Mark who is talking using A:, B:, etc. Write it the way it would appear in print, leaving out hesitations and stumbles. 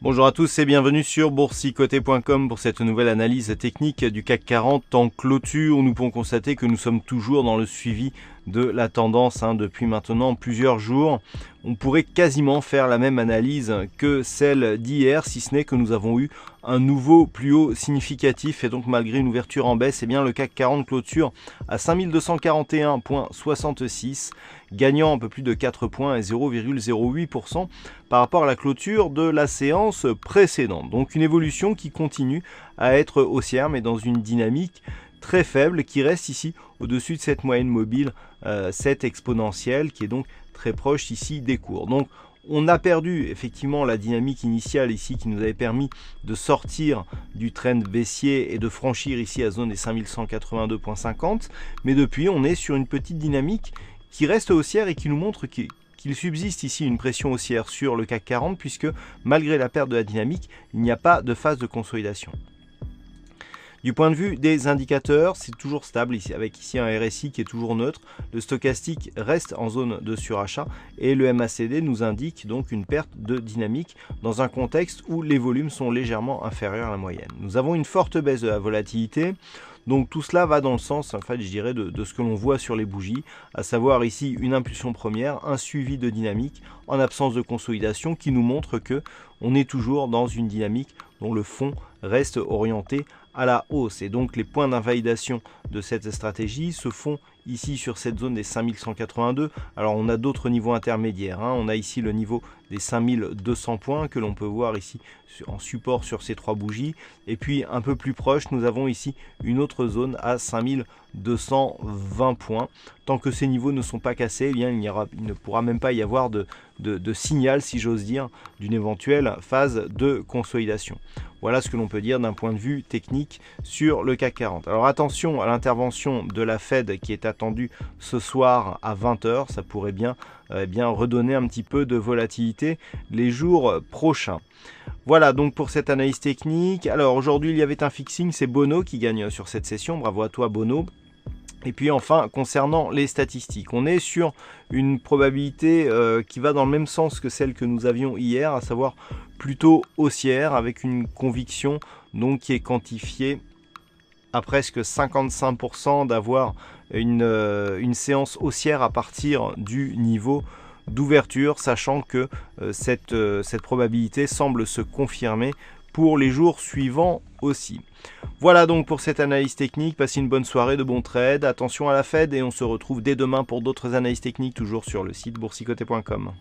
A: Bonjour à tous et bienvenue sur boursicoté.com pour cette nouvelle analyse technique du CAC 40 en clôture. Nous pouvons constater que nous sommes toujours dans le suivi de la tendance depuis maintenant plusieurs jours. On pourrait quasiment faire la même analyse que celle d'hier, si ce n'est que nous avons eu un nouveau plus haut significatif et donc malgré une ouverture en baisse, eh bien le CAC 40 clôture à 5241,66, gagnant un peu plus de 4 points et 0,08% par rapport à la clôture de la séance précédente. Donc une évolution qui continue à être haussière mais dans une dynamique très faible qui reste ici au-dessus de cette moyenne mobile, cette exponentielle qui est donc très proche ici des cours. Donc on a perdu effectivement la dynamique initiale ici qui nous avait permis de sortir du trend baissier et de franchir ici la zone des 5182,50, mais depuis on est sur une petite dynamique qui reste haussière et qui nous montre qu'il subsiste ici une pression haussière sur le CAC 40 puisque malgré la perte de la dynamique, il n'y a pas de phase de consolidation. Du point de vue des indicateurs, c'est toujours stable ici, avec ici un RSI qui est toujours neutre. Le stochastique reste en zone de surachat et le MACD nous indique donc une perte de dynamique dans un contexte où les volumes sont légèrement inférieurs à la moyenne. Nous avons une forte baisse de la volatilité. Donc tout cela va dans le sens, en fait, je dirais, de ce que l'on voit sur les bougies, à savoir ici une impulsion première, un suivi de dynamique en absence de consolidation qui nous montre que on est toujours dans une dynamique dont le fond reste orienté à la hausse. Et donc les points d'invalidation de cette stratégie se font ici sur cette zone des 5182. Alors on a d'autres niveaux intermédiaires. On a ici le niveau des 5200 points que l'on peut voir ici en support sur ces trois bougies. Et puis un peu plus proche, nous avons ici une autre zone à 5220 points. Tant que ces niveaux ne sont pas cassés, eh bien, il ne pourra même pas y avoir de signal, si j'ose dire, d'une éventuelle phase de consolidation. Voilà ce que l'on peut dire d'un point de vue technique sur le CAC 40. Alors attention à l'intervention de la Fed qui est attendue ce soir à 20 h. Ça pourrait bien redonner un petit peu de volatilité les jours prochains. Voilà donc pour cette analyse technique. Alors aujourd'hui il y avait un fixing, c'est Bono qui gagne sur cette session. Bravo à toi Bono. Et puis enfin, concernant les statistiques, on est sur une probabilité qui va dans le même sens que celle que nous avions hier, à savoir plutôt haussière, avec une conviction donc qui est quantifiée à presque 55% d'avoir une séance haussière à partir du niveau d'ouverture, sachant que cette probabilité semble se confirmer pour les jours suivants aussi. Voilà donc pour cette analyse technique, passez une bonne soirée, de bons trades, attention à la Fed et on se retrouve dès demain pour d'autres analyses techniques toujours sur le site boursicoté.com.